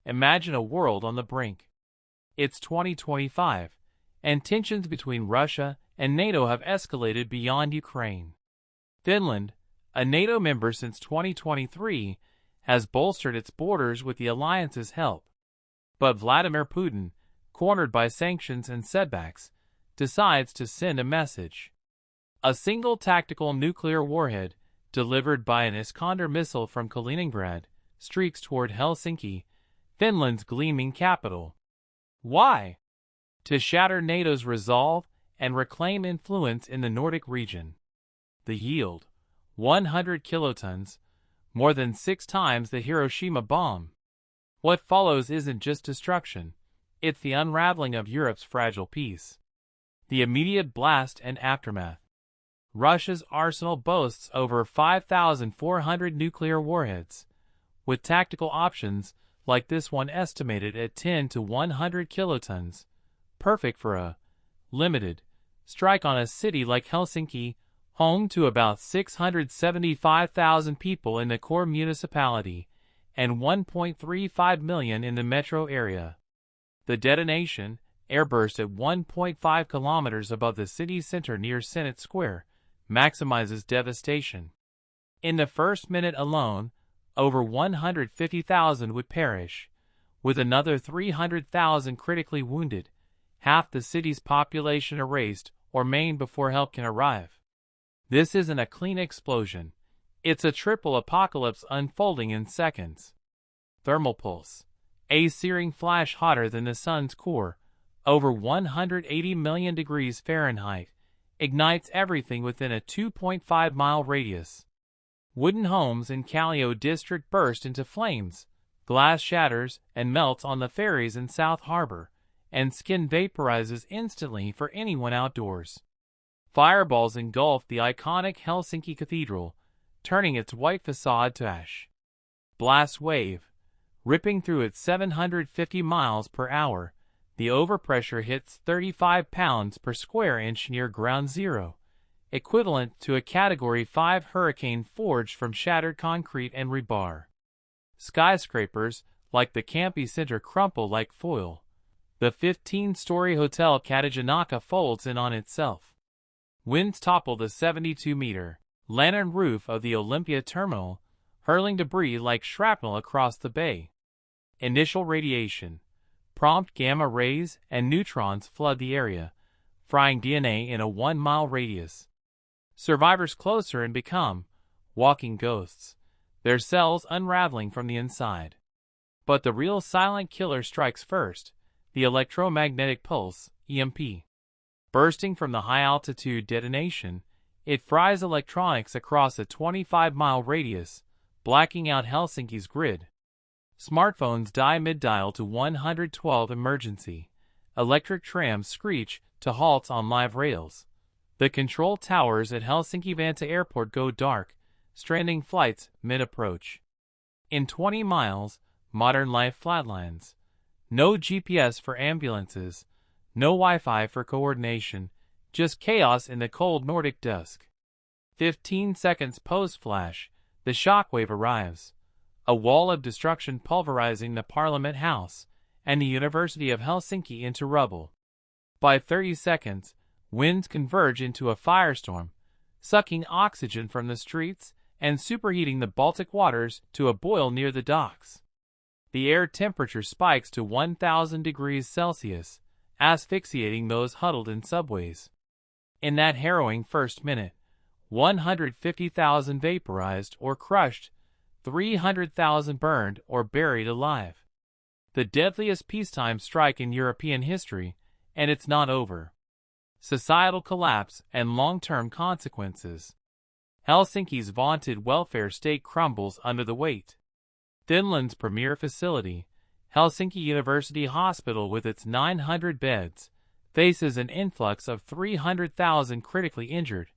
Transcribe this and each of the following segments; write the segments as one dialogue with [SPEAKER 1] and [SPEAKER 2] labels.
[SPEAKER 1] Imagine a world on the brink. It's 2025, and tensions between Russia and NATO have escalated beyond Ukraine. Finland, a NATO member since 2023, has bolstered its borders with the alliance's help. But Vladimir Putin, cornered by sanctions and setbacks, decides to send a message. A single tactical nuclear warhead, delivered by an Iskander missile from Kaliningrad, streaks toward Helsinki, Finland's gleaming capital. Why? To shatter NATO's resolve and reclaim influence in the Nordic region. The yield: 100 kilotons, more than 6 times the Hiroshima bomb. What follows isn't just destruction, it's the unraveling of Europe's fragile peace. The immediate blast and aftermath. Russia's arsenal boasts over 5,400 nuclear warheads, with tactical options like this one estimated at 10 to 100 kilotons, perfect for a limited strike on a city like Helsinki, home to about 675,000 people in the core municipality and 1.35 million in the metro area. The detonation, airburst at 1.5 kilometers above the city center near Senate Square, maximizes devastation. In the first minute alone, over 150,000 would perish, with another 300,000 critically wounded, half the city's population erased or maimed before help can arrive. This isn't a clean explosion. It's a triple apocalypse unfolding in seconds. Thermal pulse. A searing flash hotter than the sun's core, over 180 million degrees Fahrenheit, ignites everything within a 2.5-mile radius. Wooden homes in Kallio district burst into flames, glass shatters and melts on the ferries in South Harbor, and skin vaporizes instantly for anyone outdoors. Fireballs engulf the iconic Helsinki Cathedral, turning its white facade to ash. Blast wave. Ripping through at 750 miles per hour, the overpressure hits 35 pounds per square inch near ground zero, equivalent to a Category 5 hurricane forged from shattered concrete and rebar. Skyscrapers, like the Campy Center, crumple like foil. The 15-story Hotel Katajanaka folds in on itself. Winds topple the 72-meter lantern roof of the Olympia terminal, hurling debris like shrapnel across the bay. Initial radiation. Prompt gamma rays and neutrons flood the area, frying DNA in a 1-mile radius. Survivors closer and become walking ghosts, their cells unraveling from the inside. But the real silent killer strikes first, the electromagnetic pulse, EMP. Bursting from the high-altitude detonation, it fries electronics across a 25-mile radius, blacking out Helsinki's grid. Smartphones die mid-dial to 112 emergency. Electric trams screech to halts on live rails. The control towers at Helsinki Vantaa Airport go dark, stranding flights mid-approach. In 20 miles, modern life flatlines. No GPS for ambulances, no Wi-Fi for coordination, just chaos in the cold Nordic dusk. 15 seconds post-flash, the shockwave arrives. A wall of destruction pulverizing the Parliament House and the University of Helsinki into rubble. By 30 seconds, winds converge into a firestorm, sucking oxygen from the streets and superheating the Baltic waters to a boil near the docks. The air temperature spikes to 1,000 degrees Celsius, asphyxiating those huddled in subways. In that harrowing first minute, 150,000 vaporized or crushed, 300,000 burned or buried alive. The deadliest peacetime strike in European history, and it's not over. Societal collapse and long-term consequences. Helsinki's vaunted welfare state crumbles under the weight. Finland's premier facility, Helsinki University Hospital with its 900 beds, faces an influx of 300,000 critically injured.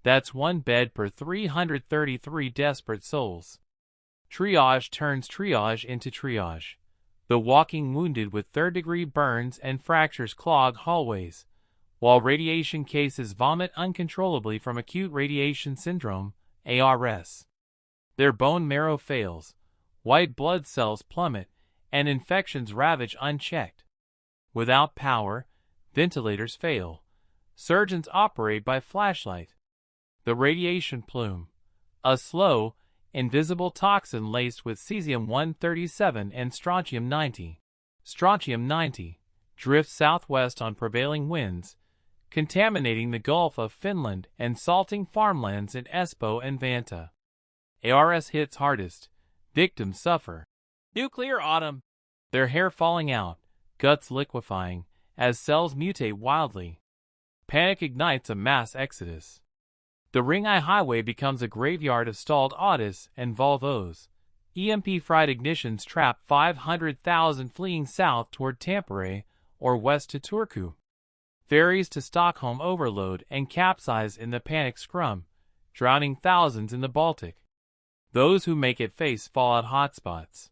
[SPEAKER 1] That's one bed per 333 desperate souls. Triage turns triage into triage. The walking wounded with third-degree burns and fractures clog hallways, while radiation cases vomit uncontrollably from acute radiation syndrome, ARS. Their bone marrow fails, white blood cells plummet, and infections ravage unchecked. Without power, ventilators fail. Surgeons operate by flashlight. The radiation plume, a slow, invisible toxin laced with cesium-137 and strontium-90. Strontium-90 drifts southwest on prevailing winds, contaminating the Gulf of Finland and salting farmlands in Espoo and Vantaa. ARS hits hardest. Victims suffer. Nuclear autumn. Their hair falling out, guts liquefying, as cells mutate wildly. Panic ignites a mass exodus. The Ring-I Highway becomes a graveyard of stalled Audis and Volvos. EMP-fried ignitions trap 500,000 fleeing south toward Tampere or west to Turku. Ferries to Stockholm overload and capsize in the panic scrum, drowning thousands in the Baltic. Those who make it face fallout hotspots.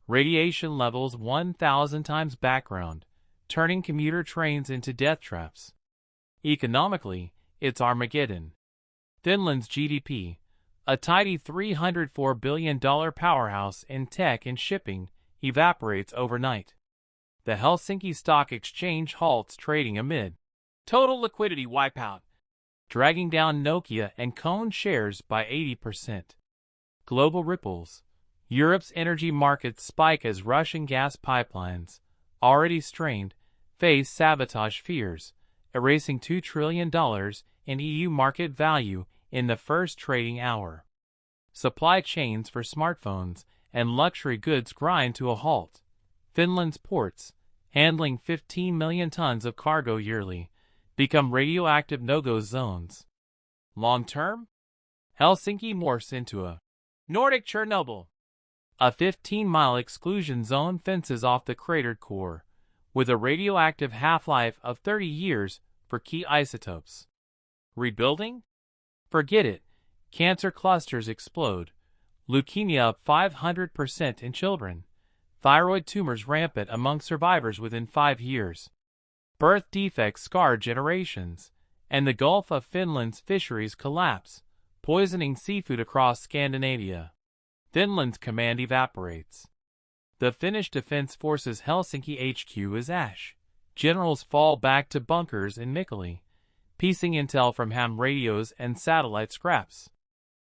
[SPEAKER 1] Radiation levels 1,000 times background, turning commuter trains into death traps. Economically, it's Armageddon. Finland's GDP, a tidy $304 billion powerhouse in tech and shipping, evaporates overnight. The Helsinki Stock Exchange halts trading amid total liquidity wipeout, dragging down Nokia and Cone shares by 80%. Global ripples. Europe's energy markets spike as Russian gas pipelines, already strained, face sabotage fears, erasing $2 trillion in EU market value in the first trading hour. Supply chains for smartphones and luxury goods grind to a halt. Finland's ports, handling 15 million tons of cargo yearly, become radioactive no-go zones. Long term? Helsinki morphs into a Nordic Chernobyl. A 15-mile exclusion zone fences off the cratered core, with a radioactive half-life of 30 years for key isotopes. Rebuilding? Forget it. Cancer clusters explode. Leukemia up 500% in children. Thyroid tumors rampant among survivors within 5 years. Birth defects scar generations, and the Gulf of Finland's fisheries collapse, poisoning seafood across Scandinavia. Finland's command evaporates. The Finnish Defense Forces Helsinki HQ is ash. Generals fall back to bunkers in Mikkeli, piecing intel from ham radios and satellite scraps.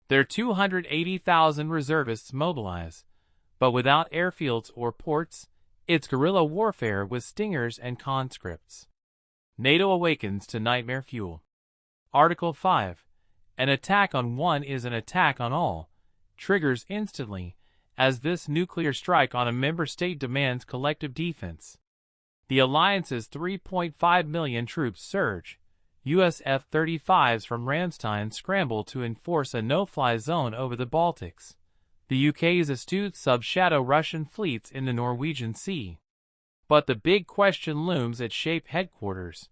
[SPEAKER 1] Their 280,000 reservists mobilize, but without airfields or ports, it's guerrilla warfare with stingers and conscripts. NATO awakens to nightmare fuel. Article 5. An attack on one is an attack on all, triggers instantly, as this nuclear strike on a member state demands collective defense. The alliance's 3.5 million troops surge. US F-35s from Ramstein scramble to enforce a no-fly zone over the Baltics. The UK's astute sub-shadow Russian fleets in the Norwegian Sea. But the big question looms at SHAPE headquarters.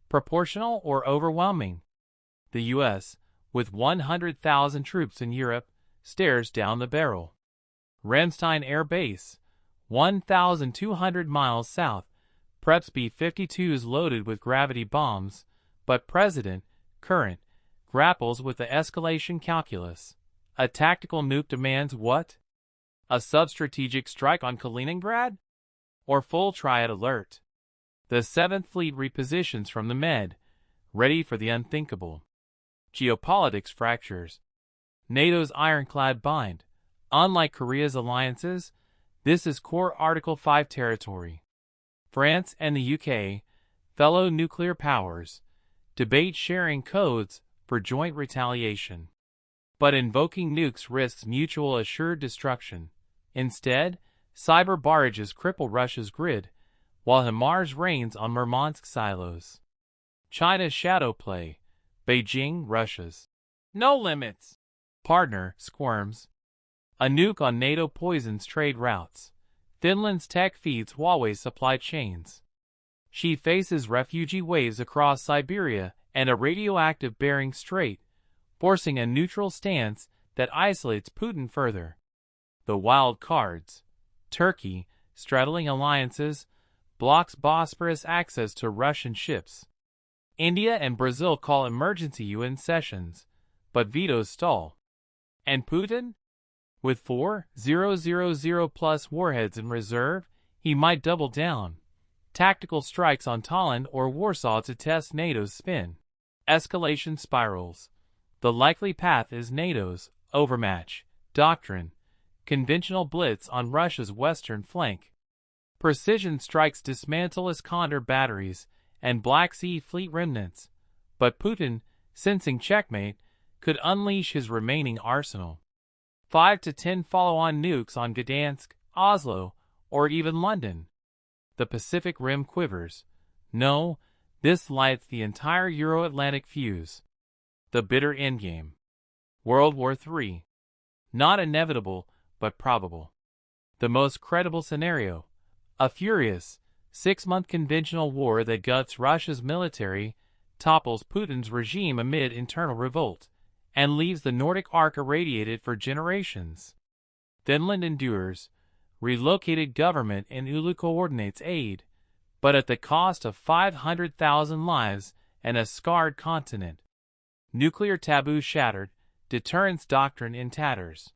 [SPEAKER 1] Proportional or overwhelming? The US, with 100,000 troops in Europe, stares down the barrel. Ramstein Air Base, 1,200 miles south, preps B-52s loaded with gravity bombs, but President, current, grapples with the escalation calculus. A tactical nuke demands what? A substrategic strike on Kaliningrad? Or full triad alert? The 7th Fleet repositions from the Med, ready for the unthinkable. Geopolitics fractures. NATO's ironclad bind. Unlike Korea's alliances, this is core Article 5 territory. France and the UK, fellow nuclear powers, debate sharing codes for joint retaliation. But invoking nukes risks mutual assured destruction. Instead, cyber barrages cripple Russia's grid, while HIMARS reigns on Murmansk silos. China's shadow play. Beijing, Russia's no limits partner, squirms. A nuke on NATO poisons trade routes. Finland's tech feeds Huawei's supply chains. She faces refugee waves across Siberia and a radioactive Bering Strait, forcing a neutral stance that isolates Putin further. The wild cards. Turkey, straddling alliances, blocks Bosporus access to Russian ships. India and Brazil call emergency UN sessions, but vetoes stall. And Putin? With 4,000+ warheads in reserve, he might double down. Tactical strikes on Tallinn or Warsaw to test NATO's spin. Escalation spirals. The likely path is NATO's overmatch doctrine, conventional blitz on Russia's western flank. Precision strikes dismantle Iskander batteries and Black Sea Fleet remnants, but Putin, sensing checkmate, could unleash his remaining arsenal. 5 to 10 follow-on nukes on Gdansk, Oslo, or even London. The Pacific Rim quivers. No, this lights the entire Euro-Atlantic fuse. The bitter endgame. World War III. Not inevitable, but probable. The most credible scenario. A furious, 6-month conventional war that guts Russia's military, topples Putin's regime amid internal revolt, and leaves the Nordic arc irradiated for generations. Finland endures, relocated government and ULU coordinates aid, but at the cost of 500,000 lives and a scarred continent. Nuclear taboo shattered, deterrence doctrine in tatters.